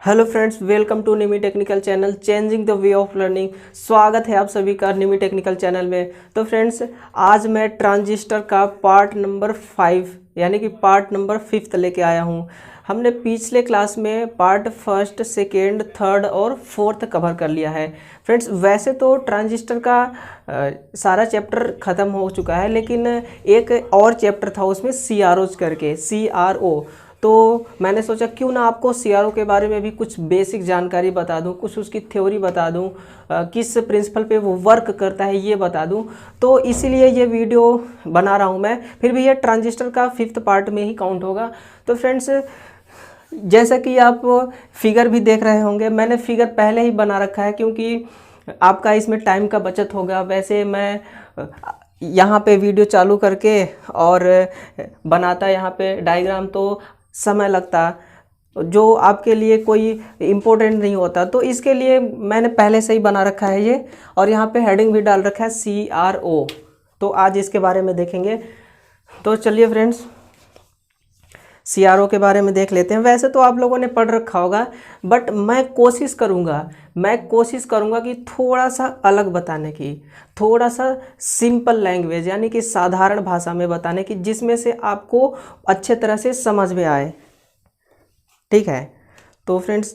Hello friends, welcome to Nimi technical channel changing the way of learning. स्वागत है आप सभी का निमी टेक्निकल चैनल में। तो फ्रेंड्स, आज मैं ट्रांजिस्टर का पार्ट नंबर 5 यानी कि पार्ट नंबर 5 लेके आया हूँ। हमने पिछले क्लास में पार्ट 1, 2, 3 और 4 कवर कर लिया है। फ्रेंड्स, वैसे तो ट्रांजिस्टर का सारा चैप्टर ख़त्म हो चुका है, लेकिन एक और चैप्टर था उसमें CROs करके, CRO। तो मैंने सोचा क्यों ना आपको CRO के बारे में भी कुछ बेसिक जानकारी बता दूं, कुछ उसकी थ्योरी बता दूं, किस प्रिंसिपल पे वो वर्क करता है ये बता दूं। तो इसीलिए ये वीडियो बना रहा हूं मैं। फिर भी ये ट्रांजिस्टर का 5th पार्ट में ही काउंट होगा। तो फ्रेंड्स, जैसा कि आप फिगर भी देख रहे होंगे, मैंने फिगर पहले ही बना रखा है क्योंकि आपका इसमें टाइम का बचत होगा। वैसे मैं यहाँ पे वीडियो चालू करके और बनाता यहाँ पे डायग्राम तो समय लगता, जो आपके लिए कोई इम्पोर्टेंट नहीं होता। तो इसके लिए मैंने पहले से ही बना रखा है ये, और यहाँ पे हेडिंग भी डाल रखा है CRO। तो आज इसके बारे में देखेंगे। तो चलिए फ्रेंड्स, CRO के बारे में देख लेते हैं। वैसे तो आप लोगों ने पढ़ रखा होगा, बट मैं कोशिश करूँगा कि थोड़ा सा अलग बताने की, थोड़ा सा सिंपल लैंग्वेज यानी कि साधारण भाषा में बताने की, जिसमें से आपको अच्छे तरह से समझ में आए। ठीक है, तो फ्रेंड्स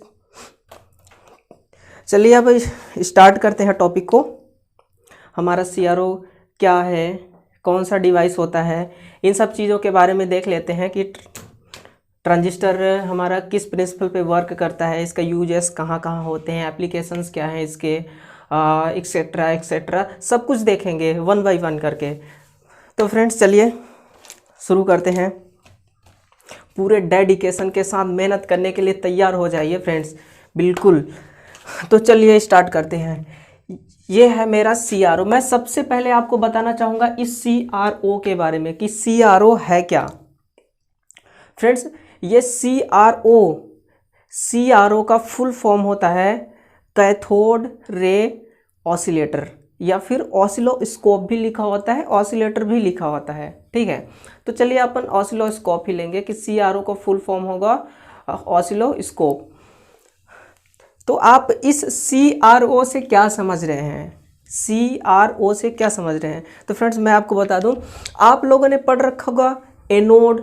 चलिए अब स्टार्ट करते हैं टॉपिक को। हमारा CRO क्या है, कौन सा डिवाइस होता है, इन सब चीज़ों के बारे में देख लेते हैं कि ट्रांजिस्टर हमारा किस प्रिंसिपल पे वर्क करता है, इसका यूजेस कहाँ कहाँ होते हैं, एप्लीकेशंस क्या हैं इसके, एक्सेट्रा एक्सेट्रा सब कुछ देखेंगे 1 बाय 1 करके। तो फ्रेंड्स चलिए शुरू करते हैं। पूरे डेडिकेशन के साथ मेहनत करने के लिए तैयार हो जाइए फ्रेंड्स, बिल्कुल। तो चलिए स्टार्ट करते हैं। ये है मेरा CRO। मैं सबसे पहले आपको बताना चाहूँगा इस CRO के बारे में कि CRO है क्या। फ्रेंड्स, ये CRO का फुल फॉर्म होता है कैथोड रे ऑसिलेटर, या फिर ऑसिलोस्कोप भी लिखा होता है, ऑसिलेटर भी लिखा होता है। ठीक है, तो चलिए अपन ऑसिलोस्कोप ही लेंगे कि CRO का फुल फॉर्म होगा ऑसिलोस्कोप। तो आप इस CRO से क्या समझ रहे हैं, CRO से क्या समझ रहे हैं? तो फ्रेंड्स, मैं आपको बता दूं, आप लोगों ने पढ़ रखा होगा एनोड,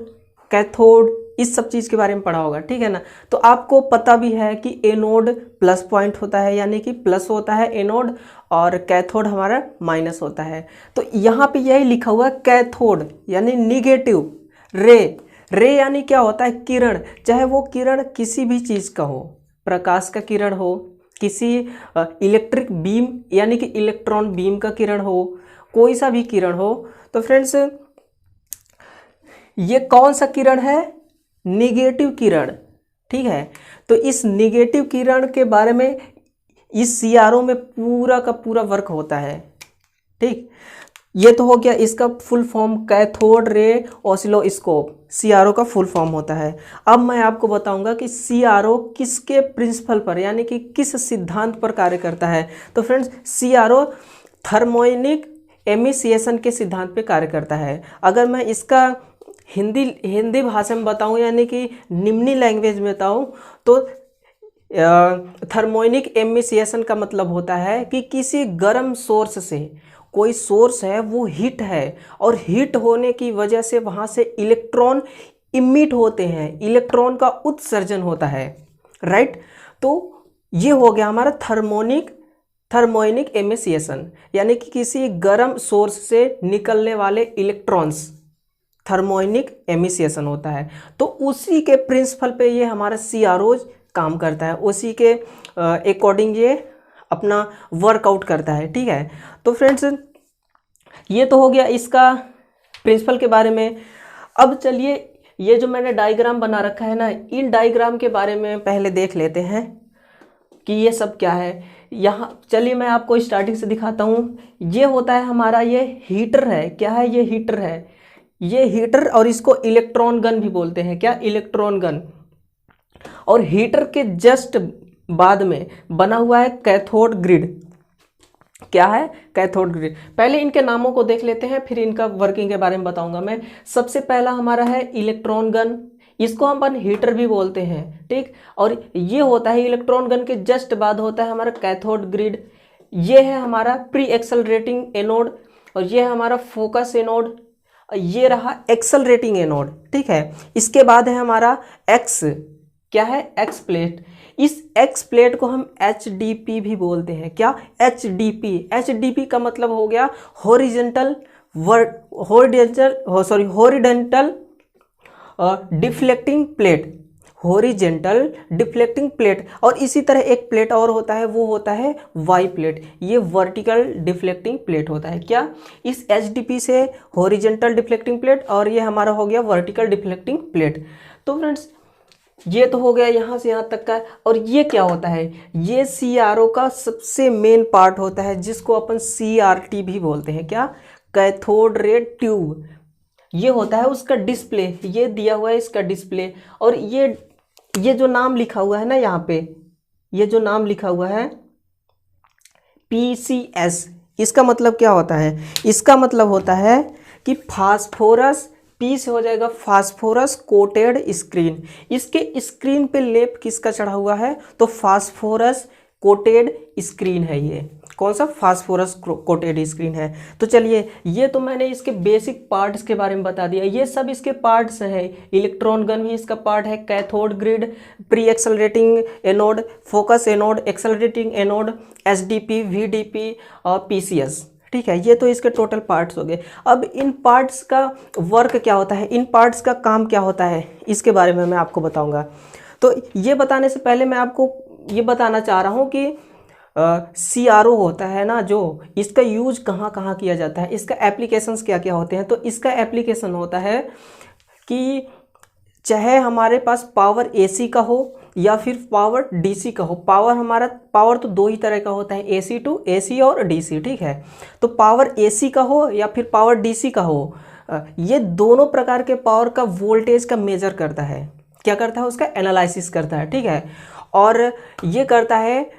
कैथोड, इस सब चीज़ के बारे में पढ़ा होगा। ठीक है ना। तो आपको पता भी है कि एनोड प्लस पॉइंट होता है, यानी कि प्लस होता है एनोड, और कैथोड हमारा माइनस होता है। तो यहाँ पे यही लिखा हुआ है कैथोड यानी निगेटिव रे। रे यानी क्या होता है? किरण। चाहे वो किरण किसी भी चीज़ का हो, प्रकाश का किरण हो, किसी इलेक्ट्रिक बीम यानी कि इलेक्ट्रॉन बीम का किरण हो, कोई सा भी किरण हो। तो फ्रेंड्स, ये कौन सा किरण है? निगेटिव किरण। ठीक है, तो इस निगेटिव किरण के बारे में इस CRO में पूरा का पूरा वर्क होता है। ठीक, ये तो हो गया इसका full form, cathode ray oscilloscope CRO का फुल फॉर्म होता है। अब मैं आपको बताऊंगा कि CRO किसके प्रिंसिपल पर यानी कि किस सिद्धांत पर कार्य करता है। तो फ्रेंड्स, CRO थर्मोनिक एमिसिएशन के सिद्धांत पे कार्य करता है। अगर मैं इसका हिंदी भाषा में बताऊं यानी कि निम्नी लैंग्वेज में बताऊं, तो थर्मोनिक एमिसिएशन का मतलब होता है कि किसी गर्म सोर्स से, कोई सोर्स है वो हीट है, और हीट होने की वजह से वहाँ से इलेक्ट्रॉन इमिट होते हैं, इलेक्ट्रॉन का उत्सर्जन होता है। राइट, तो ये हो गया हमारा थर्मोनिक एमिसिएशन, यानी कि किसी गर्म सोर्स से निकलने वाले इलेक्ट्रॉन्स, थर्मोनिक एमिसिएशन होता है। तो उसी के प्रिंसिपल पे ये हमारा CRO काम करता है, उसी के अकॉर्डिंग ये अपना वर्कआउट करता है। ठीक है, तो फ्रेंड्स, ये तो हो गया इसका प्रिंसिपल के बारे में। अब चलिए, ये जो मैंने डायग्राम बना रखा है ना, इन डायग्राम के बारे में पहले देख लेते हैं कि ये सब क्या है। यहाँ चलिए मैं आपको स्टार्टिंग से दिखाता हूँ। ये होता है हमारा, ये हीटर है। क्या है? ये हीटर है, ये हीटर, और इसको इलेक्ट्रॉन गन भी बोलते हैं। क्या? Electron gun. और हीटर के जस्ट बाद में बना हुआ है कैथोड ग्रिड। क्या है? Cathode grid. पहले इनके नामों को देख लेते हैं, फिर इनका वर्किंग के बारे में बताऊंगा मैं। सबसे पहला हमारा है इलेक्ट्रॉन गन। इसको हम अपन हीटर भी बोलते हैं, ठीक। और ये होता है इलेक्ट्रॉन गन के जस्ट बाद होता है हमारा कैथोड ग्रिड। ये है हमारा प्री एक्सेलरेटिंग एनोड और ये है हमारा फोकस एनोड, ये रहा एक्सेलरेटिंग एनोड, ठीक है। इसके बाद है हमारा एक्स, क्या है, एक्स प्लेट। इस एक्स प्लेट को हम HDP भी बोलते हैं। क्या, HDP। HDP का मतलब हो गया horizontal deflecting plate, horizontal deflecting plate. और इसी तरह एक प्लेट और होता है, वो होता है वाई प्लेट, ये वर्टिकल डिफ्लेक्टिंग प्लेट होता है। क्या, इस HDP से हॉरिजेंटल डिफ्लेक्टिंग प्लेट और ये हमारा हो गया वर्टिकल डिफ्लेक्टिंग प्लेट। तो फ्रेंड्स ये तो हो गया यहाँ से यहाँ तक का। और ये क्या होता है, ये CRO का सबसे मेन पार्ट होता है जिसको अपन CRT भी बोलते हैं। क्या, कैथोड रे ट्यूब। ये होता है उसका डिस्प्ले, ये दिया हुआ है इसका डिस्प्ले। और ये जो नाम लिखा हुआ है ना यहाँ पे, ये जो नाम लिखा हुआ है PCS, इसका मतलब क्या होता है, इसका मतलब होता है कि फास्फोरस, पी से हो जाएगा फास्फोरस कोटेड स्क्रीन। इसके स्क्रीन पे लेप किसका चढ़ा हुआ है, तो फास्फोरस कोटेड स्क्रीन है। ये कौन सा, फास्फोरस कोटेड स्क्रीन है। तो चलिए, ये तो मैंने इसके बेसिक पार्ट्स के बारे में बता दिया, ये सब इसके पार्ट्स हैं। इलेक्ट्रॉन गन भी इसका पार्ट है, cathode grid, pre accelerating anode, focus anode, accelerating anode, HDP, VDP और PCS, ठीक है। ये तो इसके टोटल पार्ट्स हो गए। अब इन पार्ट्स का वर्क क्या होता है, इन पार्ट्स का काम क्या होता है, इसके बारे में मैं आपको बताऊंगा। तो ये बताने से पहले मैं आपको ये बताना चाह रहा हूँ कि CRO होता है ना, जो इसका यूज कहाँ कहाँ किया जाता है, इसका एप्लीकेशंस क्या क्या होते हैं। तो इसका एप्लीकेशन होता है कि चाहे हमारे पास पावर AC का हो या फिर पावर DC का हो। पावर तो दो ही तरह का होता है, AC टू AC और DC, ठीक है। तो पावर AC का हो या फिर पावर DC का हो, ये दोनों प्रकार के पावर का वोल्टेज का मेजर करता है। क्या करता है, उसका एनालिसिस करता है, ठीक है। और ये करता है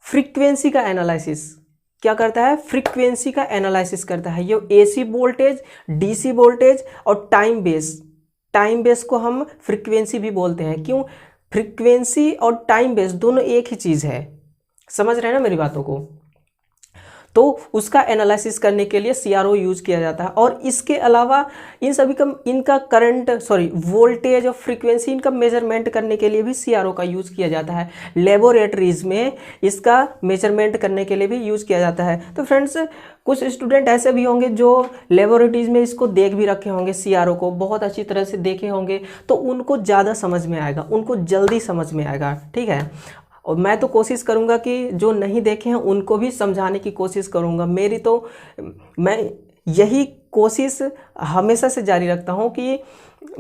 फ्रीक्वेंसी का एनालिसिस। क्या करता है, फ्रीक्वेंसी का एनालिसिस करता है। ये AC वोल्टेज, DC वोल्टेज और टाइम बेस को हम फ्रीक्वेंसी भी बोलते हैं। क्यों, फ्रीक्वेंसी और टाइम बेस दोनों एक ही चीज़ है, समझ रहे हैं ना मेरी बातों को। तो उसका एनालिसिस करने के लिए CRO यूज किया जाता है। और इसके अलावा इन सभी का इनका वोल्टेज और फ्रीक्वेंसी इनका मेजरमेंट करने के लिए भी CRO का यूज़ किया जाता है। लेबोरेटरीज में इसका मेजरमेंट करने के लिए भी यूज़ किया जाता है। तो फ्रेंड्स, कुछ स्टूडेंट ऐसे भी होंगे जो लेबोरेटरीज में इसको देख भी रखे होंगे, CRO को बहुत अच्छी तरह से देखे होंगे, तो उनको ज़्यादा समझ में आएगा, उनको जल्दी समझ में आएगा, ठीक है। और मैं तो कोशिश करूंगा कि जो नहीं देखे हैं उनको भी समझाने की कोशिश करूंगा। मैं यही कोशिश हमेशा से जारी रखता हूं कि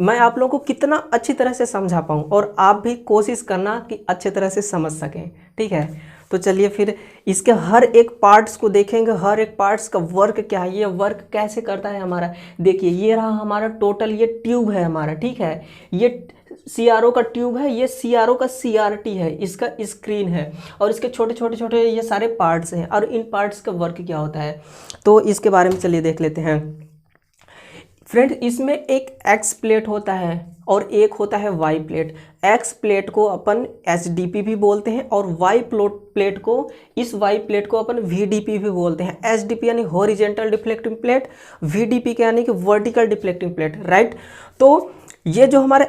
मैं आप लोगों को कितना अच्छी तरह से समझा पाऊं, और आप भी कोशिश करना कि अच्छे तरह से समझ सकें, ठीक है। तो चलिए फिर इसके हर एक पार्ट्स को देखेंगे, हर एक पार्ट्स का वर्क क्या है, ये वर्क कैसे करता है हमारा। देखिए, ये रहा हमारा टोटल, ये ट्यूब है हमारा, ठीक है। ये CRO का ट्यूब है, ये CRO का CRT है, इसका स्क्रीन है, और इसके छोटे छोटे ये सारे पार्ट्स हैं। और इन पार्ट्स का वर्क क्या होता है, तो इसके बारे में चलिए देख लेते हैं। फ्रेंड, इसमें एक एक्स प्लेट होता है और एक होता है वाई प्लेट। एक्स प्लेट को अपन HDP भी बोलते हैं और वाई प्लेट को, इस वाई प्लेट को अपन VDP भी बोलते हैं। HDP यानी हॉरिजेंटल डिफ्लेक्टिंग प्लेट, VDP के यानी कि वर्टिकल डिफ्लेक्टिंग प्लेट, राइट। तो ये जो हमारा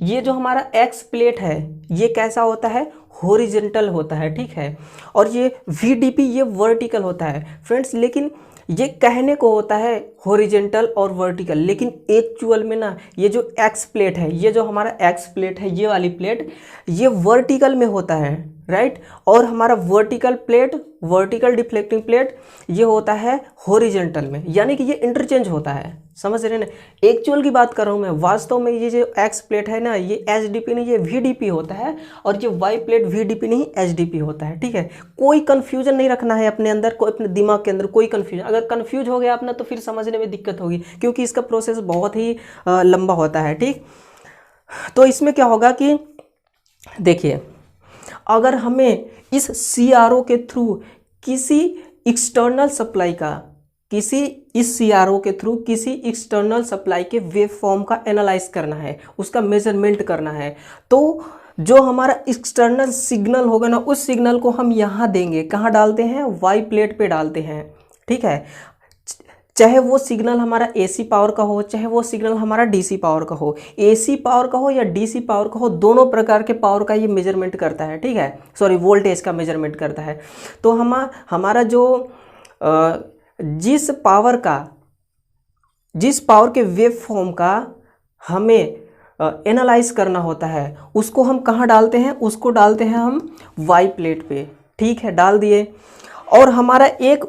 ये जो हमारा एक्स प्लेट है, ये कैसा होता है, हॉरिजेंटल होता है, ठीक है। और ये VDP ये वर्टिकल होता है फ्रेंड्स। लेकिन ये कहने को होता है हॉरिजेंटल और वर्टिकल, लेकिन एक्चुअल में ना, ये जो एक्स प्लेट है, ये जो हमारा एक्स प्लेट है, ये वाली प्लेट, ये वर्टिकल में होता है, राइट। और हमारा वर्टिकल डिफ्लेक्टिंग प्लेट ये होता है हॉरिजेंटल में, यानी कि ये इंटरचेंज होता है, समझ रहे हैं ना। एक्चुअल की बात कर रहा हूँ मैं, वास्तव में ये जो एक्स प्लेट है ना, ये HDP नहीं, ये VDP होता है। और ये वाई प्लेट VDP नहीं, HDP होता है, ठीक है। कोई कन्फ्यूजन नहीं रखना है अपने अंदर, कोई अपने दिमाग के अंदर कोई कन्फ्यूजन, अगर कन्फ्यूज हो गया अपना तो फिर समझने में दिक्कत होगी, क्योंकि इसका प्रोसेस बहुत ही लंबा होता है, ठीक। तो इसमें क्या होगा कि देखिए, अगर हमें इस CRO के थ्रू किसी एक्सटर्नल सप्लाई का किसी इस सीआरओ के थ्रू किसी एक्सटर्नल सप्लाई के वेव फॉर्म का एनालाइज करना है, उसका मेजरमेंट करना है। तो जो हमारा एक्सटर्नल सिग्नल होगा ना, उस सिग्नल को हम यहाँ देंगे, कहाँ डालते हैं, वाई प्लेट पे डालते हैं, ठीक है। चाहे वो सिग्नल हमारा एसी पावर का हो, चाहे वो सिग्नल हमारा डीसी पावर का हो, एसी पावर का हो या डीसी पावर का हो, दोनों प्रकार के पावर का ये मेजरमेंट करता है, ठीक है, सॉरी वोल्टेज का मेजरमेंट करता है। तो हमारा जो जिस पावर के वेव फॉर्म का हमें एनालाइज करना होता है, उसको हम कहाँ डालते हैं, उसको डालते हैं हम वाई प्लेट पे, ठीक है, डाल दिए। और हमारा एक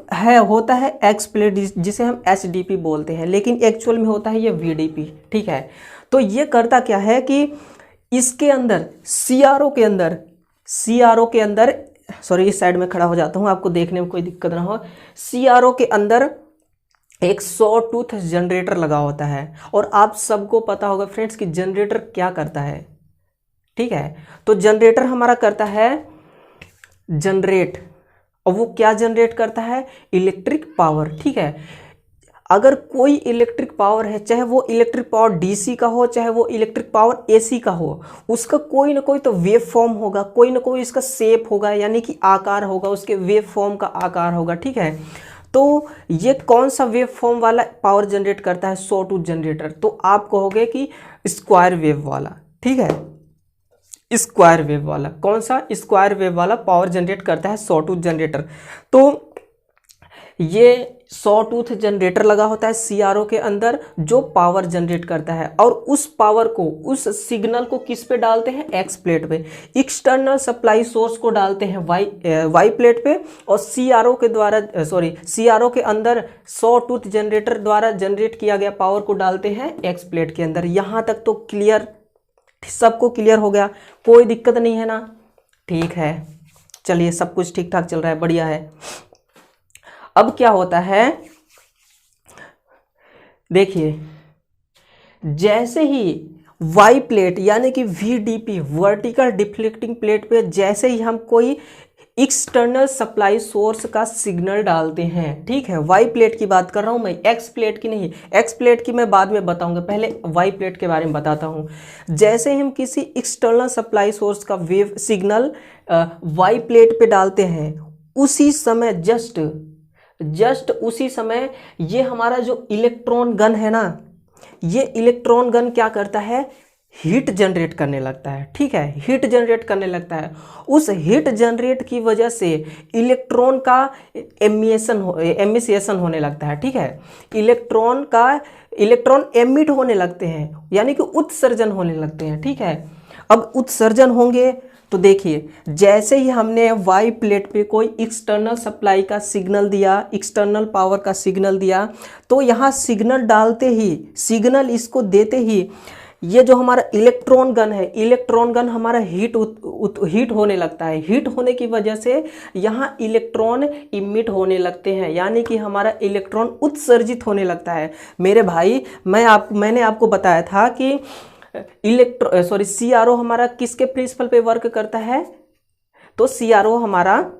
होता है एक्स प्लेट, जिसे हम एचडीपी बोलते हैं, लेकिन एक्चुअल में होता है ये वीडीपी, ठीक है। तो ये करता क्या है कि इसके अंदर सीआरओ के अंदर सॉरी इस साइड में खड़ा हो जाता हूँ, आपको देखने में कोई दिक्कत ना हो। सीआरओ के अंदर एक 100 टूथ जनरेटर लगा होता है, और आप सबको पता होगा फ्रेंड्स कि जनरेटर क्या करता है, ठीक है। तो जनरेटर हमारा करता है जनरेट, और वो क्या जनरेट करता है, इलेक्ट्रिक पावर, ठीक है। अगर कोई इलेक्ट्रिक पावर है, चाहे वो इलेक्ट्रिक पावर डीसी का हो, चाहे वो इलेक्ट्रिक पावर एसी का हो, उसका कोई ना कोई तो वेव फॉर्म होगा, कोई ना कोई इसका शेप होगा, यानी कि आकार होगा, उसके वेव फॉर्म का आकार होगा, ठीक है। तो ये कौन सा वेव फॉर्म वाला पावर जनरेट करता है, 100 टूथ जनरेटर, तो आप कहोगे कि स्क्वायर वेव वाला, ठीक है, स्क्वायर वेव वाला। कौन सा, स्क्वायर वेव वाला पावर जनरेट करता है 100 टूथ जनरेटर। तो ये 100 टूथ जनरेटर लगा होता है सीआरओ के अंदर, जो पावर जनरेट करता है, और उस पावर को, उस सिग्नल को किस पे डालते हैं, एक्स प्लेट पे। एक्सटर्नल सप्लाई सोर्स को डालते हैं वाई प्लेट पे, और सीआरओ के अंदर 100 टूथ जनरेटर द्वारा जनरेट किया गया पावर को डालते हैं एक्स प्लेट के अंदर। यहाँ तक तो क्लियर, सबको क्लियर हो गया, कोई दिक्कत नहीं है ना, ठीक है। चलिए, सब कुछ ठीक ठाक चल रहा है, बढ़िया है। अब क्या होता है, देखिए, जैसे ही वाई प्लेट यानी कि वीडीपी, वर्टिकल डिफ्लेक्टिंग प्लेट पे जैसे ही हम कोई एक्सटर्नल सप्लाई सोर्स का सिग्नल डालते हैं, ठीक है, वाई प्लेट की बात कर रहा हूं मैं, एक्स प्लेट की नहीं। एक्स प्लेट की मैं बाद में बताऊंगा, पहले वाई प्लेट के बारे में बताता हूं। जैसे हम किसी एक्सटर्नल सप्लाई सोर्स का वेव सिग्नल वाई प्लेट पे डालते हैं, उसी समय जस्ट उसी समय ये हमारा जो इलेक्ट्रॉन गन है ना, ये इलेक्ट्रॉन गन क्या करता है, हीट जनरेट करने लगता है, ठीक है, हीट जनरेट करने लगता है। उस हीट जनरेट की वजह से इलेक्ट्रॉन का एमिसिएशन होने लगता है, ठीक है। इलेक्ट्रॉन एमिट होने लगते हैं, यानी कि उत्सर्जन होने लगते हैं, ठीक है। अब उत्सर्जन होंगे तो देखिए, जैसे ही हमने वाई प्लेट पे कोई एक्सटर्नल सप्लाई का सिग्नल दिया, एक्सटर्नल पावर का सिग्नल दिया, तो यहाँ सिग्नल डालते ही, सिग्नल इसको देते ही, ये जो हमारा इलेक्ट्रॉन गन है, इलेक्ट्रॉन गन हमारा हीट होने लगता है। हीट होने की वजह से यहाँ इलेक्ट्रॉन इमिट होने लगते हैं, यानी कि हमारा इलेक्ट्रॉन उत्सर्जित होने लगता है। मेरे भाई, मैंने आपको बताया था कि सीआरओ हमारा किसके प्रिंसिपल पे वर्क करता है, तो सीआरओ हमारा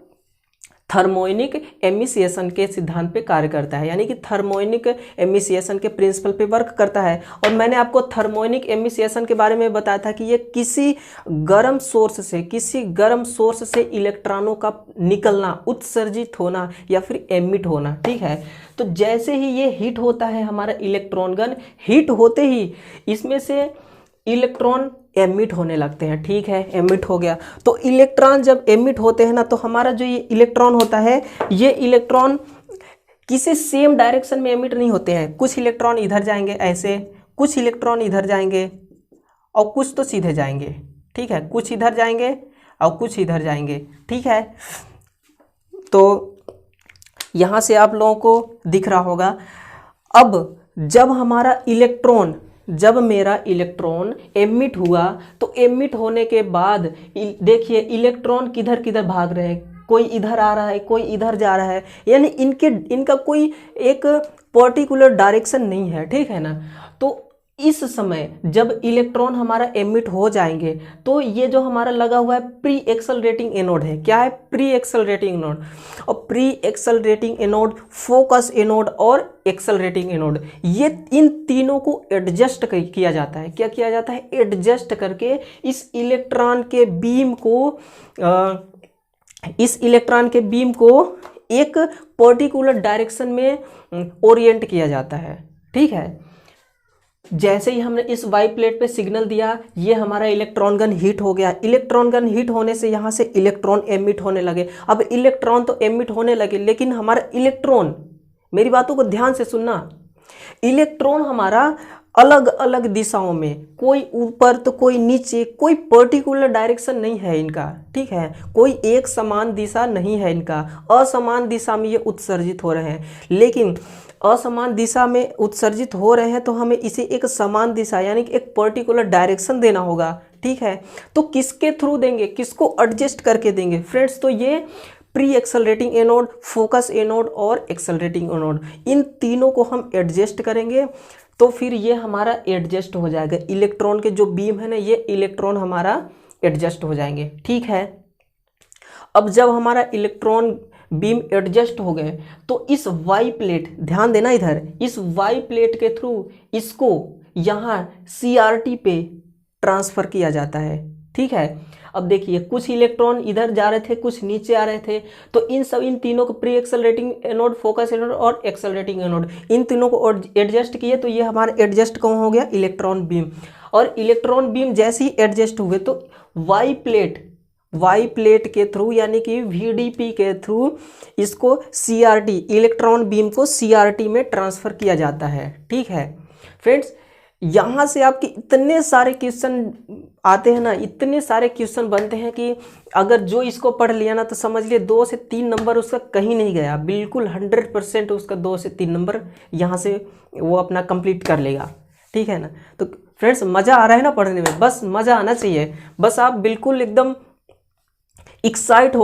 थर्मोनिक एमिसिएशन के सिद्धांत पे कार्य करता है, यानी कि थर्मोनिक एमिसिएशन के प्रिंसिपल पे वर्क करता है। और मैंने आपको थर्मोनिक एमिसिएशन के बारे में बताया था कि ये किसी गर्म सोर्स से इलेक्ट्रॉनों का निकलना, उत्सर्जित होना या फिर एमिट होना, ठीक है। तो जैसे ही ये हीट होता है हमारा इलेक्ट्रॉन गन, हीट होते ही इसमें से इलेक्ट्रॉन एमिट होने लगते हैं, ठीक है, एमिट हो गया। तो इलेक्ट्रॉन जब एमिट होते हैं ना, तो हमारा जो ये इलेक्ट्रॉन होता है, ये इलेक्ट्रॉन किसी सेम डायरेक्शन में एमिट नहीं होते हैं। कुछ इलेक्ट्रॉन इधर जाएंगे ऐसे, कुछ इलेक्ट्रॉन इधर जाएंगे, और कुछ तो सीधे जाएंगे, ठीक है, कुछ इधर जाएंगे और कुछ इधर जाएंगे, ठीक है। तो यहाँ से आप लोगों को दिख रहा होगा। अब जब मेरा इलेक्ट्रॉन एमिट हुआ, तो एमिट होने के बाद देखिए इलेक्ट्रॉन किधर किधर भाग रहे हैं, कोई इधर आ रहा है, कोई इधर जा रहा है, यानी इनका कोई एक पर्टिकुलर डायरेक्शन नहीं है, ठीक है ना। तो इस समय जब इलेक्ट्रॉन हमारा एमिट हो जाएंगे तो ये जो हमारा लगा हुआ है प्री एक्सेलरेटिंग एनोड है, क्या है, प्री एक्सेलरेटिंग एनोड। और pre accelerating anode, focus anode और एक्सेलरेटिंग एनोड, ये इन तीनों को एडजस्ट किया जाता है। क्या किया जाता है, एडजस्ट करके इस इलेक्ट्रॉन के बीम को एक पर्टिकुलर डायरेक्शन में ओरिएंट किया जाता है। ठीक है, जैसे ही हमने इस वाई प्लेट पे सिग्नल दिया, ये हमारा इलेक्ट्रॉन गन हीट हो गया। इलेक्ट्रॉन गन हीट होने से यहाँ से इलेक्ट्रॉन एमिट होने लगे। अब इलेक्ट्रॉन तो एमिट होने लगे, लेकिन हमारा इलेक्ट्रॉन, मेरी बातों को ध्यान से सुनना, इलेक्ट्रॉन हमारा अलग अलग दिशाओं में, कोई ऊपर तो कोई नीचे, कोई पर्टिकुलर डायरेक्शन नहीं है इनका। ठीक है, कोई एक समान दिशा नहीं है इनका, असमान दिशा में ये उत्सर्जित हो रहे हैं। लेकिन असमान दिशा में उत्सर्जित हो रहे हैं तो हमें इसे एक समान दिशा यानी कि एक पर्टिकुलर डायरेक्शन देना होगा। ठीक है, तो किसके थ्रू देंगे, किसको एडजस्ट करके देंगे फ्रेंड्स, तो ये pre accelerating anode, focus anode और एक्सेलरेटिंग एनोड, इन तीनों को हम एडजस्ट करेंगे तो फिर ये हमारा एडजस्ट हो जाएगा। इलेक्ट्रॉन के जो बीम है ना, ये इलेक्ट्रॉन हमारा एडजस्ट हो जाएंगे। ठीक है, अब जब हमारा इलेक्ट्रॉन बीम एडजस्ट हो गए तो इस वाई प्लेट, ध्यान देना इधर, इस वाई प्लेट के थ्रू इसको यहाँ CRT पे ट्रांसफ़र किया जाता है। ठीक है, अब देखिए कुछ इलेक्ट्रॉन इधर जा रहे थे, कुछ नीचे आ रहे थे, तो इन तीनों को pre accelerating anode, focus anode और एक्सेलरेटिंग एनोड, इन तीनों को एडजस्ट किए तो ये हमारा एडजस्ट कौन हो गया, इलेक्ट्रॉन बीम। और इलेक्ट्रॉन बीम जैसे ही एडजस्ट हुए तो वाई प्लेट के थ्रू यानी कि VDP के थ्रू इसको CRT, इलेक्ट्रॉन बीम को CRT में ट्रांसफ़र किया जाता है। ठीक है फ्रेंड्स, यहाँ से आपके इतने सारे क्वेश्चन आते हैं ना, इतने सारे क्वेश्चन बनते हैं कि अगर जो इसको पढ़ लिया ना तो समझ लिए 2 से 3 नंबर उसका कहीं नहीं गया, बिल्कुल 100% उसका 2 से 3 नंबर यहाँ से वो अपना कंप्लीट कर लेगा। ठीक है ना, तो फ्रेंड्स मज़ा आ रहा है ना पढ़ने में, बस मज़ा आना चाहिए, बस आप बिल्कुल एकदम एक्साइटेड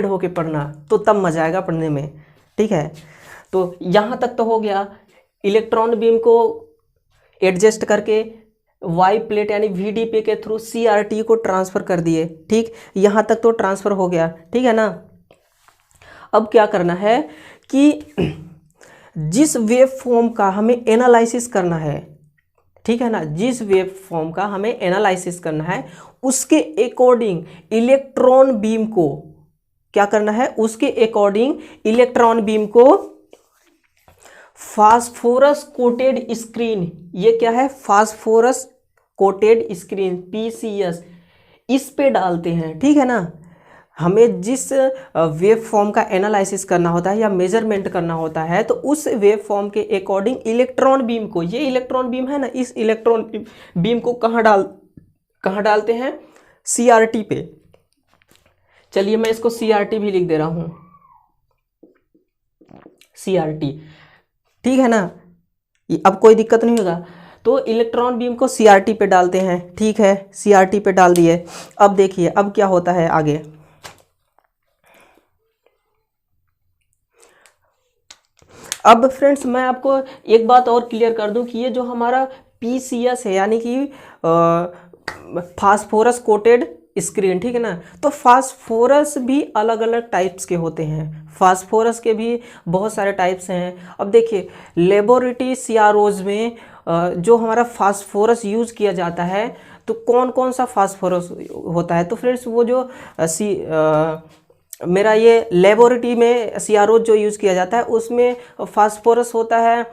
होके पढ़ना तो तब मज़ा आएगा पढ़ने में। ठीक है, तो यहाँ तक तो हो गया, इलेक्ट्रॉन बीम को एडजस्ट करके वाई प्लेट यानी VDP के थ्रू CRT को ट्रांसफ़र कर दिए। ठीक, यहाँ तक तो ट्रांसफ़र हो गया। ठीक है ना, अब क्या करना है कि जिस वेव फॉर्म का हमें एनालिसिस करना है, ठीक है ना, जिस वेव फॉर्म का हमें एनालिसिस करना है उसके अकॉर्डिंग इलेक्ट्रॉन बीम को क्या करना है, उसके अकॉर्डिंग इलेक्ट्रॉन बीम को फास्फोरस कोटेड स्क्रीन, ये क्या है, फास्फोरस कोटेड स्क्रीन PCS, इस पे डालते हैं। ठीक है ना, हमें जिस वेव फॉर्म का एनालिसिस करना होता है या मेजरमेंट करना होता है तो उस वेव फॉर्म के अकॉर्डिंग इलेक्ट्रॉन बीम को, ये इलेक्ट्रॉन बीम है ना, इस इलेक्ट्रॉन बीम को कहाँ डालते हैं, CRT पे। चलिए मैं इसको CRT भी लिख दे रहा हूँ, CRT। ठीक है ना, अब कोई दिक्कत नहीं होगा। तो इलेक्ट्रॉन बीम को CRT पे डालते हैं। ठीक है, CRT पे डाल दिए। अब देखिए अब क्या होता है आगे, अब फ्रेंड्स मैं आपको एक बात और क्लियर कर दूं कि ये जो हमारा PCS है यानी कि फास्फोरस कोटेड स्क्रीन, ठीक है ना, तो फास्फोरस भी अलग अलग टाइप्स के होते हैं, फास्फोरस के भी बहुत सारे टाइप्स हैं। अब देखिए लेबोरेटरी CROs में जो हमारा फास्फोरस यूज़ किया जाता है तो कौन कौन सा फास्फोरस होता है, तो फ्रेंड्स वो जो मेरा ये लेबोरेटरी में CRO जो यूज़ किया जाता है उसमें फास्फोरस होता है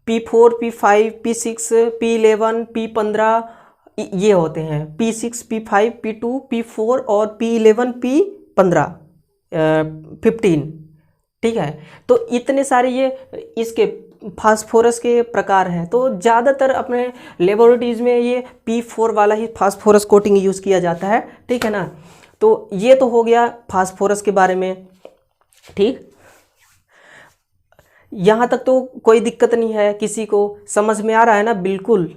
P4, P5, P6, P11, P15, ये होते हैं P6, P5, P2, P4 और P11, P15, 15। ठीक है, तो इतने सारे ये इसके फास्फोरस के प्रकार हैं। तो ज़्यादातर अपने लेबोरेटरीज में ये P4 वाला ही फास्फोरस कोटिंग यूज़ किया जाता है। ठीक है ना, तो ये तो हो गया फास्फोरस के बारे में। ठीक, यहाँ तक तो कोई दिक्कत नहीं है, किसी को समझ में आ रहा है ना, बिल्कुल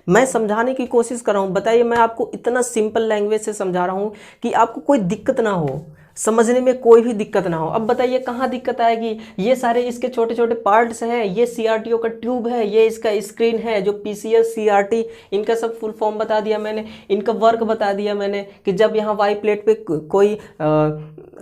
मैं समझाने की कोशिश कर रहा हूँ। बताइए, मैं आपको इतना सिंपल लैंग्वेज से समझा रहा हूँ कि आपको कोई दिक्कत ना हो। समझने में कोई भी दिक्कत ना हो। अब बताइए कहाँ दिक्कत आएगी, ये सारे इसके छोटे छोटे पार्ट्स हैं, ये सीआरटीओ का ट्यूब है, ये इसका स्क्रीन है, जो पीसीएस सीआरटी इनका सब फुल फॉर्म बता दिया मैंने, इनका वर्क बता दिया मैंने कि जब यहाँ वाई प्लेट पे कोई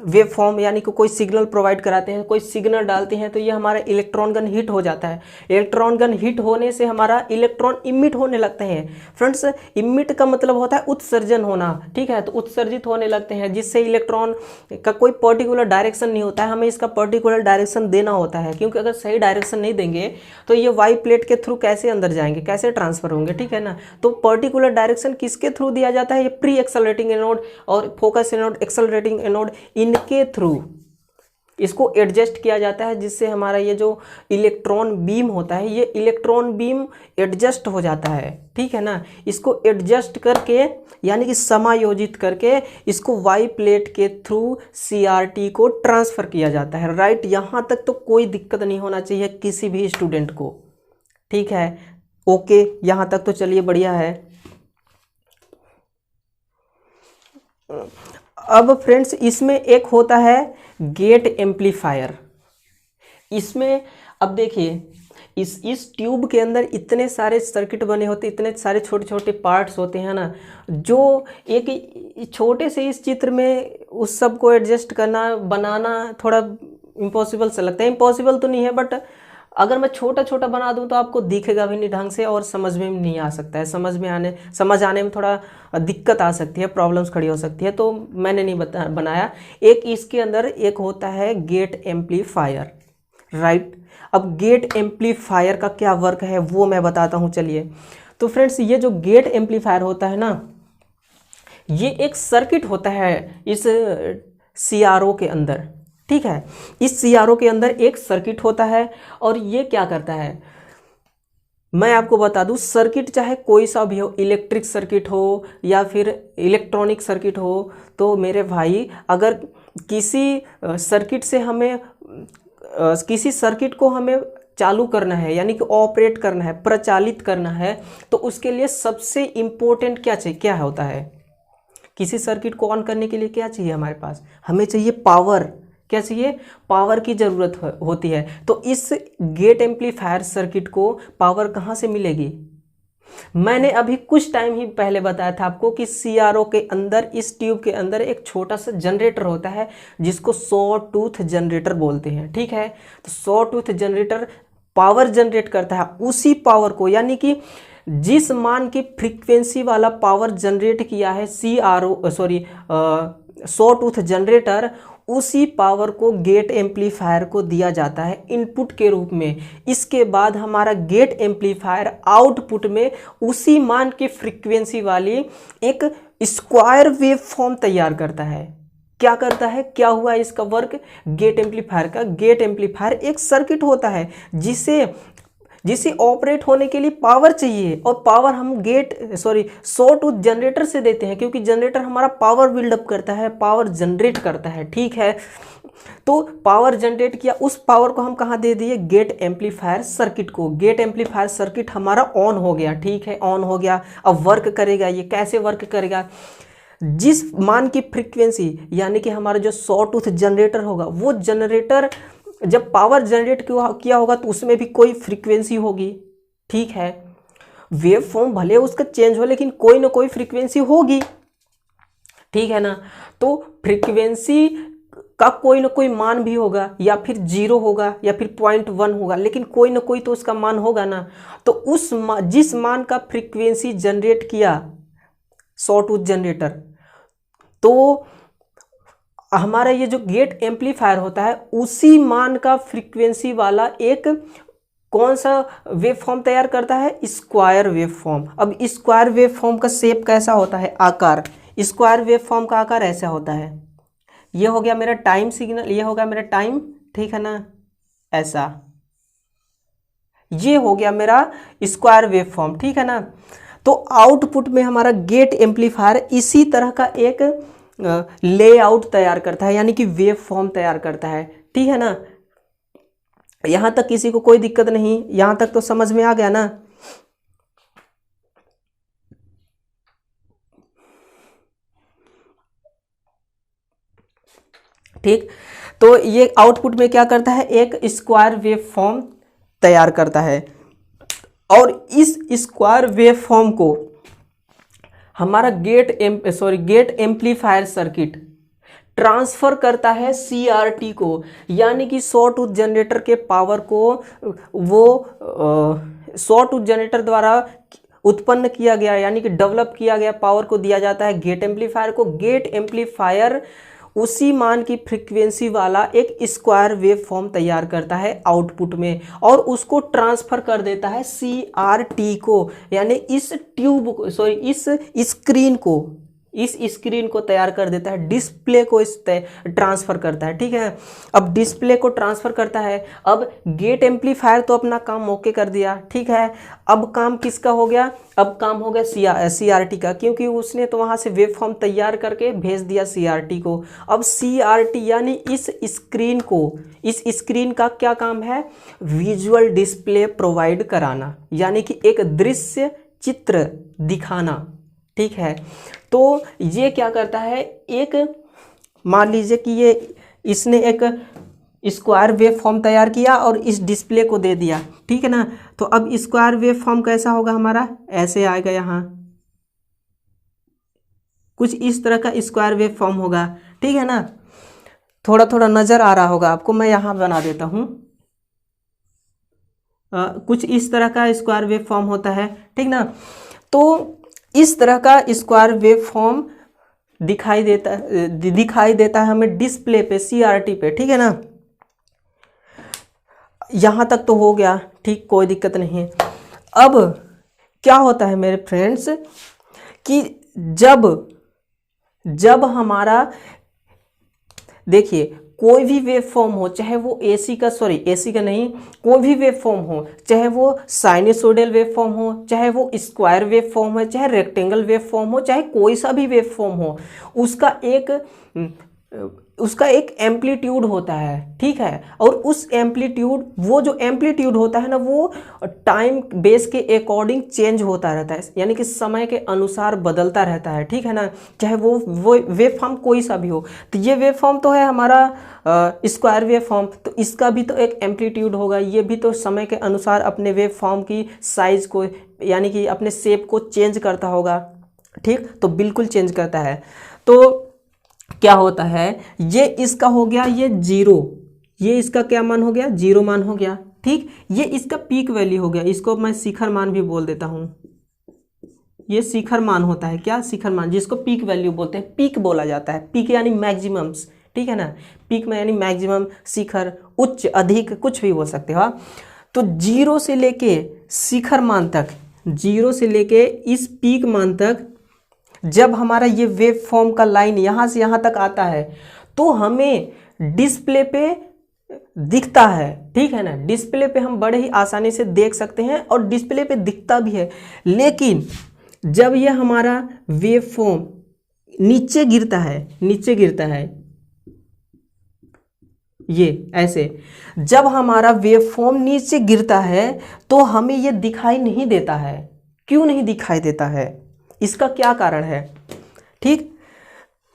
वेव फॉर्म यानी कि कोई सिग्नल प्रोवाइड कराते हैं, कोई सिग्नल डालते हैं, तो ये हमारा इलेक्ट्रॉन गन हिट हो जाता है। इलेक्ट्रॉन गन हिट होने से हमारा इलेक्ट्रॉन इमिट होने लगते हैं। फ्रेंड्स, इमिट का मतलब होता है उत्सर्जन होना, ठीक है, तो उत्सर्जित होने लगते हैं, जिससे इलेक्ट्रॉन का कोई पर्टिकुलर डायरेक्शन नहीं होता है, हमें इसका पर्टिकुलर डायरेक्शन देना होता है, क्योंकि अगर सही डायरेक्शन नहीं देंगे तो ये वाई प्लेट के थ्रू कैसे अंदर जाएंगे, कैसे ट्रांसफर होंगे, ठीक है ना। तो पर्टिकुलर डायरेक्शन किसके थ्रू दिया जाता है, ये प्री एक्सेलरेटिंग एनोड और फोकस एनोड, एक्सेलरेटिंग एनोड, इनके थ्रू इसको एडजस्ट किया जाता है, जिससे हमारा ये जो इलेक्ट्रॉन बीम होता है, ये इलेक्ट्रॉन बीम एडजस्ट हो जाता है, ठीक है ना। इसको एडजस्ट करके यानी कि समायोजित करके इसको वाई प्लेट के थ्रू सीआरटी को ट्रांसफर किया जाता है, राइट। यहाँ तक तो कोई दिक्कत नहीं होना चाहिए किसी भी स्टूडेंट को, ठीक है, ओके, यहाँ तक तो चलिए बढ़िया है। अब फ्रेंड्स, इसमें एक होता है गेट एम्पलीफायर। इसमें अब देखिए, इस ट्यूब के अंदर इतने सारे सर्किट बने होते, इतने सारे छोटे छोटे पार्ट्स होते हैं ना, जो एक छोटे से इस चित्र में उस सब को एडजस्ट करना, बनाना थोड़ा इम्पॉसिबल सा लगता है। इम्पॉसिबल तो नहीं है, बट अगर मैं छोटा छोटा बना दूं तो आपको दिखेगा भी नहीं ढंग से और समझ में नहीं आ सकता है, समझ आने में थोड़ा दिक्कत आ सकती है, प्रॉब्लम्स खड़ी हो सकती है, तो मैंने नहीं बनाया। एक इसके अंदर एक होता है गेट एम्पलीफायर, राइट। अब गेट एम्पलीफायर का क्या वर्क है वो मैं बताता हूँ, चलिए। तो फ्रेंड्स, ये जो गेट एम्पलीफायर होता है ना, ये एक सर्किट होता है इस सीआरओ के अंदर, ठीक है। इस सीआरओ के अंदर एक सर्किट होता है और ये क्या करता है, मैं आपको बता दूं, सर्किट चाहे कोई सा भी हो, इलेक्ट्रिक सर्किट हो या फिर इलेक्ट्रॉनिक सर्किट हो, तो मेरे भाई अगर किसी सर्किट से हमें किसी सर्किट को हमें चालू करना है यानी कि ऑपरेट करना है, प्रचालित करना है, तो उसके लिए सबसे इम्पोर्टेंट क्या चाहिए, क्या होता है, किसी सर्किट को ऑन करने के लिए क्या चाहिए हमारे पास, हमें चाहिए पावर। क्या चाहिए, पावर की ज़रूरत होती है। तो इस गेट एम्पलीफायर सर्किट को पावर कहाँ से मिलेगी, मैंने अभी कुछ टाइम ही पहले बताया था आपको कि सीआरओ के अंदर, इस ट्यूब के अंदर एक छोटा सा जनरेटर होता है जिसको सॉ टूथ जनरेटर बोलते हैं, ठीक है। तो saw tooth generator power generate करता है, उसी पावर को यानी कि जिस मान की फ्रीक्वेंसी वाला पावर जनरेट किया है सॉ टूथ जनरेटर, उसी पावर को गेट एम्पलीफायर को दिया जाता है इनपुट के रूप में। इसके बाद हमारा गेट एम्पलीफायर आउटपुट में उसी मान की फ्रीक्वेंसी वाली एक स्क्वायर वेव फॉर्म तैयार करता है। क्या करता है, क्या हुआ इसका वर्क गेट एम्पलीफायर का, गेट एम्पलीफायर एक सर्किट होता है जिसे ऑपरेट होने के लिए पावर चाहिए, और पावर हम सॉ टूथ जनरेटर से देते हैं, क्योंकि जनरेटर हमारा पावर बिल्डअप करता है, पावर जनरेट करता है, ठीक है। तो पावर जनरेट किया, उस पावर को हम कहाँ दे दिए, गेट एम्पलीफायर सर्किट को। गेट एम्पलीफायर सर्किट हमारा ऑन हो गया, ठीक है, ऑन हो गया। अब वर्क करेगा, ये कैसे वर्क करेगा, जिस मान की फ्रीक्वेंसी यानी कि हमारा जो सॉ टूथ जनरेटर होगा, वो जनरेटर जब पावर जनरेट किया होगा तो उसमें भी कोई फ्रीक्वेंसी होगी, ठीक है। वेव फॉर्म भले उसका चेंज हो, लेकिन कोई ना कोई फ्रीक्वेंसी होगी, ठीक है ना। तो फ्रीक्वेंसी का कोई ना कोई मान भी होगा, या फिर 0 होगा या फिर 0.1 होगा, लेकिन कोई ना कोई तो उसका मान होगा ना। तो जिस मान का फ्रीक्वेंसी जनरेट किया सॉ टूथ जनरेटर, तो हमारा ये जो गेट एम्पलीफायर होता है उसी मान का फ्रीक्वेंसी वाला एक कौन सा वेव फॉर्म तैयार करता है, स्क्वायर वेव फॉर्म। अब स्क्वायर वेव फॉर्म का शेप कैसा होता है, आकार, स्क्वायर वेव फॉर्म का आकार ऐसा होता है। ये हो गया मेरा टाइम सिग्नल, ये हो गया मेरा टाइम, ठीक है ना, ऐसा, ये हो गया मेरा स्क्वायर वेव फॉर्म, ठीक है ना। तो आउटपुट में हमारा गेट एम्पलीफायर इसी तरह का एक लेआउट तैयार करता है, यानी कि वेव फॉर्म तैयार करता है, ठीक है ना। यहां तक किसी को कोई दिक्कत नहीं, यहां तक तो समझ में आ गया ना। ठीक। तो ये आउटपुट में क्या करता है, एक स्क्वायर वेव फॉर्म तैयार करता है और इस स्क्वायर वेव फॉर्म को हमारा गेट एम्पलीफायर सर्किट ट्रांसफर करता है CRT को, यानी कि सॉ टूथ जनरेटर के पावर को वो सॉ टूथ जनरेटर द्वारा उत्पन्न किया गया यानी कि डेवलप किया गया पावर को दिया जाता है गेट एम्पलीफायर को। गेट एम्पलीफायर उसी मान की फ्रीक्वेंसी वाला एक स्क्वायर वेव फॉर्म तैयार करता है आउटपुट में और उसको ट्रांसफर कर देता है CRT को, यानी इस ट्यूब को इस स्क्रीन को तैयार कर देता है, डिस्प्ले को ट्रांसफर करता है। ठीक है, अब डिस्प्ले को ट्रांसफर करता है। अब गेट एम्पलीफायर तो अपना काम मौके कर दिया। ठीक है, अब काम किसका हो गया, अब काम हो गया CRT का, क्योंकि उसने तो वहां से वेव फॉर्म तैयार करके भेज दिया CRT को। अब CRT यानी इस स्क्रीन का क्या काम है, विजुअल डिस्प्ले प्रोवाइड कराना, यानी कि एक दृश्य चित्र दिखाना। ठीक है, तो ये क्या करता है, एक मान लीजिए कि इसने एक स्क्वायर वेव फॉर्म तैयार किया और इस डिस्प्ले को दे दिया। ठीक है ना, तो अब स्क्वायर वेव फॉर्म कैसा होगा हमारा, ऐसे आएगा, यहाँ कुछ इस तरह का स्क्वायर वेव फॉर्म होगा। ठीक है ना, थोड़ा थोड़ा नजर आ रहा होगा आपको, मैं यहाँ बना देता हूँ। कुछ इस तरह का स्क्वायर वेव फॉर्म होता है। ठीक ना, तो इस तरह का स्क्वायर वेव फॉर्म दिखाई देता है हमें डिस्प्ले पे, CRT पे। ठीक है ना, यहां तक तो हो गया, ठीक, कोई दिक्कत नहीं है। अब क्या होता है मेरे फ्रेंड्स कि जब हमारा देखिए कोई भी वेव फॉर्म हो, चाहे वो एसी का नहीं, कोई भी वेव फॉर्म हो, चाहे वो साइनसोइडल वेव फॉर्म हो, चाहे वो स्क्वायर वेव फॉर्म हो, चाहे रेक्टेंगल वेव फॉर्म हो, चाहे कोई सा भी वेव फॉर्म हो, उसका एक एम्पलीट्यूड होता है। ठीक है, और उस एम्पलीट्यूड, वो जो एम्पलीट्यूड होता है ना, वो टाइम बेस के अकॉर्डिंग चेंज होता रहता है, यानी कि समय के अनुसार बदलता रहता है। ठीक है ना, चाहे वो वेव फॉर्म कोई सा भी हो। तो ये वेव फॉर्म तो है हमारा स्क्वायर वेव फॉर्म, तो इसका भी तो एक एम्पलीट्यूड होगा, ये भी तो समय के अनुसार अपने वेव फॉर्म की साइज को, यानी कि अपने शेप को चेंज करता होगा। ठीक, तो बिल्कुल चेंज करता है। तो क्या होता है, ये इसका हो गया ये 0, ये इसका क्या मान हो गया, 0 मान हो गया। ठीक, ये इसका पीक वैल्यू हो गया, इसको मैं शिखर मान भी बोल देता हूं। ये शिखर मान होता है, क्या, शिखर मान, जिसको पीक वैल्यू बोलते हैं, पीक बोला जाता है, पीक यानी मैक्सिमम्स। ठीक है ना, पीक में यानी मैक्सिमम, शिखर, उच्च, अधिक, कुछ भी बोल सकते हो। तो 0 से लेके शिखर मान तक, 0 से लेके इस पीक मान तक जब हमारा ये वेव फॉर्म का लाइन यहाँ से यहाँ तक आता है तो हमें डिस्प्ले पे दिखता है। ठीक है ना, डिस्प्ले पे हम बड़े ही आसानी से देख सकते हैं और डिस्प्ले पे दिखता भी है। लेकिन जब ये हमारा वेव फॉर्म नीचे गिरता है ये ऐसे, जब हमारा वेव फॉर्म नीचे गिरता है तो हमें ये दिखाई नहीं देता है। क्यों नहीं दिखाई देता है, इसका क्या कारण है। ठीक,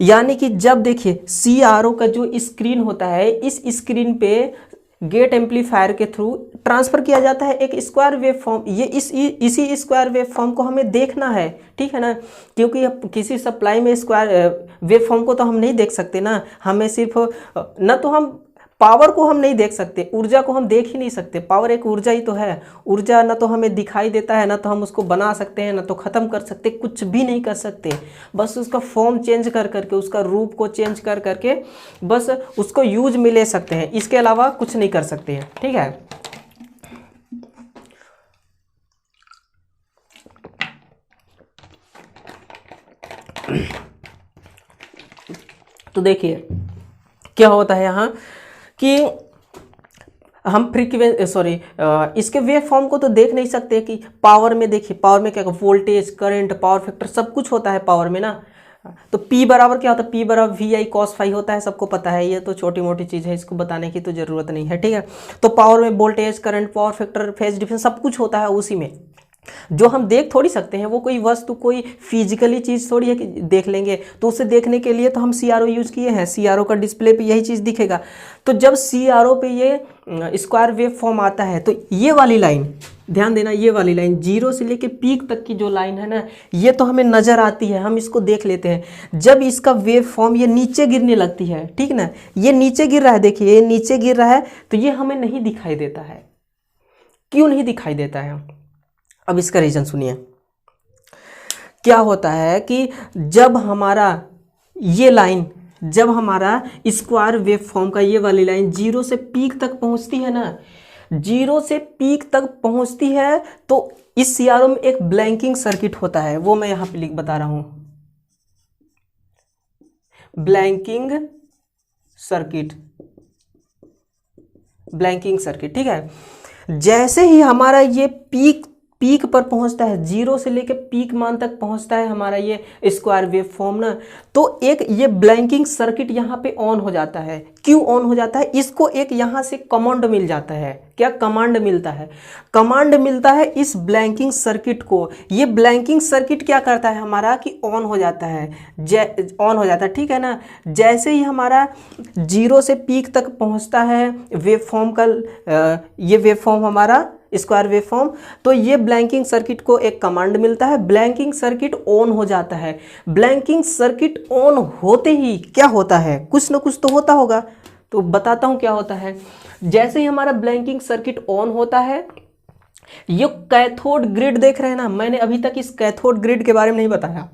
यानी कि जब देखिए CRO का जो स्क्रीन होता है, इस स्क्रीन पे गेट एम्पलीफायर के थ्रू ट्रांसफर किया जाता है एक स्क्वायर वेव फॉर्म। ये इसी स्क्वायर वेव फॉर्म को हमें देखना है। ठीक है ना, क्योंकि किसी सप्लाई में स्क्वायर वेव फॉर्म को तो हम नहीं देख सकते ना, हमें सिर्फ न तो हम पावर को हम नहीं देख सकते, ऊर्जा को हम देख ही नहीं सकते। पावर एक ऊर्जा ही तो है, ऊर्जा ना तो हमें दिखाई देता है, ना तो हम उसको बना सकते हैं, ना तो ख़त्म कर सकते, कुछ भी नहीं कर सकते। बस उसका फॉर्म चेंज कर करके, उसका रूप को चेंज कर करके बस उसको यूज में ले सकते हैं, इसके अलावा कुछ नहीं कर सकते हैं। ठीक है, तो देखिए क्या होता है यहाँ कि हम इसके वेव फॉर्म को तो देख नहीं सकते कि पावर में, देखिए पावर में क्या, वोल्टेज, करंट, पावर फैक्टर सब कुछ होता है पावर में ना। तो P बराबर क्या होता है, P बराबर VI cos फाई होता है, सबको पता है, ये तो छोटी मोटी चीज़ है, इसको बताने की तो ज़रूरत नहीं है। ठीक है, तो पावर में voltage, current, power factor, phase difference सब कुछ होता है उसी में। जो हम देख थोड़ी सकते हैं, वो कोई वस्तु कोई फिजिकली चीज़ थोड़ी है कि देख लेंगे। तो उसे देखने के लिए तो हम CRO यूज़ किए हैं, CRO का डिस्प्ले पे यही चीज़ दिखेगा। तो जब CRO पे ये स्क्वायर वेव फॉर्म आता है तो ये वाली लाइन, ध्यान देना, ये वाली लाइन 0 से लेके पीक तक की जो लाइन है ना, ये तो हमें नज़र आती है, हम इसको देख लेते हैं। जब इसका वेव फॉर्म ये नीचे गिरने लगती है, ठीक ना, ये नीचे गिर रहा है, देखिए ये नीचे गिर रहा है, तो ये हमें नहीं दिखाई देता है। क्यों नहीं दिखाई देता है? अब इसका रीज़न सुनिए। क्या होता है कि जब हमारा ये लाइन, जब हमारा स्क्वायर वेव फॉर्म का ये वाली लाइन 0 से पीक तक पहुंचती है ना, 0 से पीक तक पहुंचती है, तो इस CRO में एक ब्लैंकिंग सर्किट होता है, वो मैं यहां पे लिख बता रहा हूं, ब्लैंकिंग सर्किट, ब्लैंकिंग सर्किट, ठीक है। जैसे ही हमारा ये पीक पर पहुंचता है, 0 से लेकर पीक मान तक पहुंचता है हमारा ये स्क्वायर वेव फॉर्म ना, तो एक ये ब्लैंकिंग सर्किट यहाँ पे ऑन हो जाता है। क्यों ऑन हो जाता है? इसको एक यहाँ से कमांड मिल जाता है। क्या कमांड मिलता है? कमांड मिलता है इस ब्लैंकिंग सर्किट को। ये ब्लैंकिंग सर्किट क्या करता है हमारा कि ऑन हो जाता है, ऑन हो जाता है, ठीक है ना। जैसे ही हमारा 0 से पीक तक पहुँचता है वेव फॉर्म का, ये वेव फॉर्म हमारा स्क्वायर वेव फॉर्म, तो ये ब्लैंकिंग सर्किट को एक कमांड मिलता है, ब्लैंकिंग सर्किट ऑन हो जाता है। ब्लैंकिंग सर्किट ऑन होते ही क्या होता है? कुछ ना कुछ तो होता होगा, तो बताता हूं क्या होता है। जैसे ही हमारा ब्लैंकिंग सर्किट ऑन होता है, ये कैथोड ग्रिड देख रहे हैं ना, मैंने अभी तक इस कैथोड ग्रिड के बारे में नहीं बताया,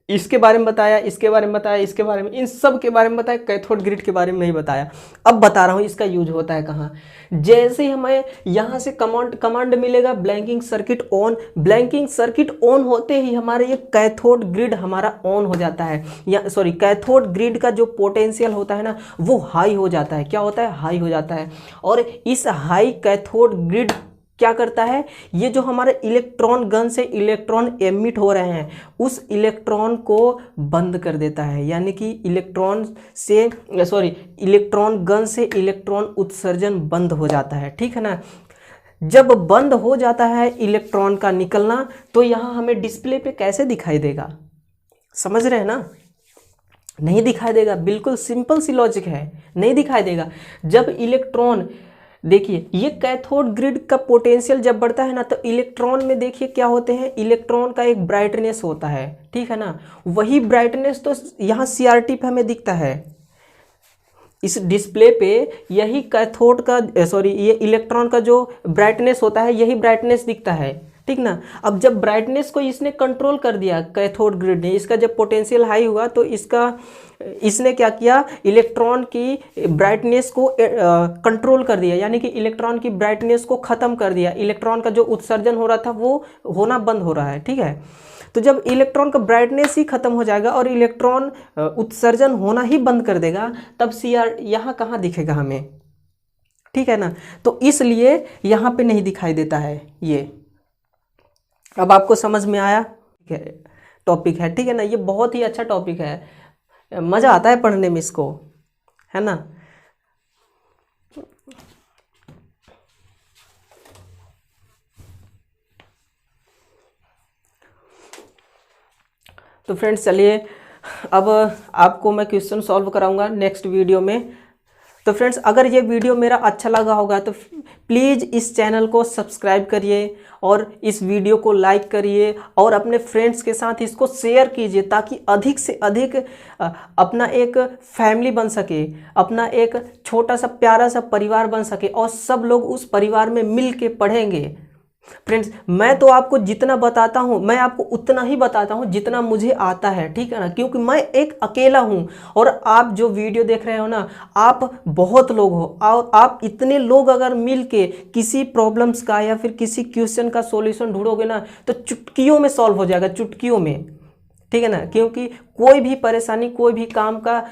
इसके बारे में बताया, इसके बारे में बताया, इसके बारे में, इन सब के बारे में बताया, कैथोड ग्रिड के बारे में नहीं बताया। अब बता रहा हूँ इसका यूज होता है कहाँ। जैसे ही हमें यहाँ से कमांड मिलेगा blanking circuit on, blanking circuit on होते ही हमारे ये कैथोड ग्रिड हमारा ऑन हो जाता है, या सॉरी कैथोड ग्रिड का जो पोटेंशियल होता है ना, वो हाई हो जाता है। क्या होता है? हाई हो जाता है। और इस हाई कैथोड ग्रिड क्या करता है, ये जो हमारे इलेक्ट्रॉन गन से इलेक्ट्रॉन एमिट हो रहे हैं, उस इलेक्ट्रॉन को बंद कर देता है। यानी कि इलेक्ट्रॉन गन से इलेक्ट्रॉन उत्सर्जन बंद हो जाता है, ठीक है ना। जब बंद हो जाता है इलेक्ट्रॉन का निकलना, तो यहाँ हमें डिस्प्ले पे कैसे दिखाई देगा? समझ रहे हैं ना? नहीं दिखाई देगा। बिल्कुल सिंपल सी लॉजिक है, नहीं दिखाई देगा। जब इलेक्ट्रॉन, देखिए ये कैथोड ग्रिड का पोटेंशियल जब बढ़ता है ना, तो इलेक्ट्रॉन में देखिए क्या होते हैं, इलेक्ट्रॉन का एक ब्राइटनेस होता है, ठीक है ना। वही ब्राइटनेस तो यहाँ CRT पे हमें दिखता है, इस डिस्प्ले पे यही कैथोड का ये इलेक्ट्रॉन का जो ब्राइटनेस होता है, यही ब्राइटनेस दिखता है, ठीक ना। अब जब ब्राइटनेस को इसने कंट्रोल कर दिया कैथोड ग्रिड ने, इसका जब पोटेंशियल हाई हुआ, तो इसने क्या किया, इलेक्ट्रॉन की ब्राइटनेस को कंट्रोल कर दिया, यानी कि इलेक्ट्रॉन की ब्राइटनेस को ख़त्म कर दिया। इलेक्ट्रॉन का जो उत्सर्जन हो रहा था वो होना बंद हो रहा है, ठीक है। तो जब इलेक्ट्रॉन का ब्राइटनेस ही खत्म हो जाएगा और इलेक्ट्रॉन उत्सर्जन होना ही बंद कर देगा, तब यहाँ कहाँ दिखेगा हमें, ठीक है ना। तो इसलिए यहाँ पे नहीं दिखाई देता है ये। अब आपको समझ में आया टॉपिक है, ठीक है ना। ये बहुत ही अच्छा टॉपिक है, मज़ा आता है पढ़ने में इसको, है ना। तो फ्रेंड्स चलिए, अब आपको मैं क्वेश्चन सॉल्व कराऊंगा नेक्स्ट वीडियो में। तो फ्रेंड्स अगर ये वीडियो मेरा अच्छा लगा होगा तो प्लीज़ इस चैनल को सब्सक्राइब करिए और इस वीडियो को लाइक करिए और अपने फ्रेंड्स के साथ इसको शेयर कीजिए, ताकि अधिक से अधिक अपना एक फैमिली बन सके, अपना एक छोटा सा प्यारा सा परिवार बन सके और सब लोग उस परिवार में मिल के पढ़ेंगे। फ्रेंड्स मैं तो आपको जितना बताता हूँ, मैं आपको उतना ही बताता हूँ जितना मुझे आता है, ठीक है ना। क्योंकि मैं एक अकेला हूँ और आप जो वीडियो देख रहे हो ना, आप बहुत लोग हो, और आप इतने लोग अगर मिल के किसी प्रॉब्लम्स का या फिर किसी क्वेश्चन का सॉल्यूशन ढूंढोगे ना, तो चुटकियों में सॉल्व हो जाएगा, चुटकियों में, ठीक है ना। क्योंकि कोई भी परेशानी, कोई भी काम का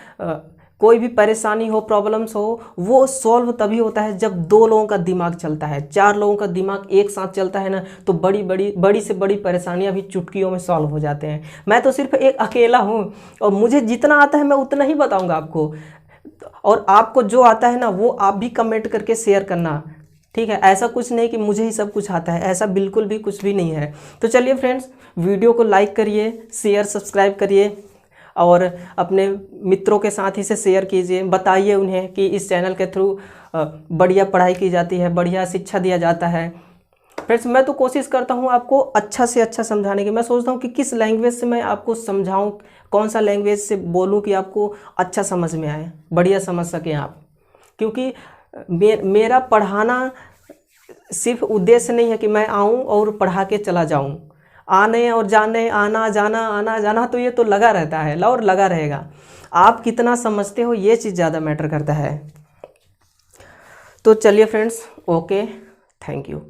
कोई भी परेशानी हो, प्रॉब्लम्स हो, वो सॉल्व तभी होता है जब दो लोगों का दिमाग चलता है, चार लोगों का दिमाग एक साथ चलता है ना, तो बड़ी से बड़ी परेशानियां भी चुटकियों में सॉल्व हो जाते हैं। मैं तो सिर्फ एक अकेला हूं और मुझे जितना आता है मैं उतना ही बताऊंगा आपको, और आपको जो आता है ना वो आप भी कमेंट करके शेयर करना, ठीक है, ऐसा कुछ नहीं कि मुझे ही सब कुछ आता है, ऐसा बिल्कुल भी कुछ भी नहीं है। तो चलिए फ्रेंड्स, वीडियो को लाइक करिए, शेयर सब्सक्राइब करिए और अपने मित्रों के साथ इसे शेयर कीजिए, बताइए उन्हें कि इस चैनल के थ्रू बढ़िया पढ़ाई की जाती है, बढ़िया शिक्षा दिया जाता है। फ्रेंड्स, मैं तो कोशिश करता हूँ आपको अच्छा से अच्छा समझाने की। मैं सोचता हूँ कि किस लैंग्वेज से मैं आपको समझाऊँ, कौन सा लैंग्वेज से बोलूँ कि आपको अच्छा समझ में आए, बढ़िया समझ सकें आप। क्योंकि मेरा पढ़ाना सिर्फ उद्देश्य नहीं है कि मैं आऊँ और पढ़ा के चला जाऊँ। आने और जाने, आना जाना, आना जाना, तो ये तो लगा रहता है और लगा रहेगा। आप कितना समझते हो ये चीज़ ज़्यादा मैटर करता है। तो चलिए फ्रेंड्स, ओके, थैंक यू।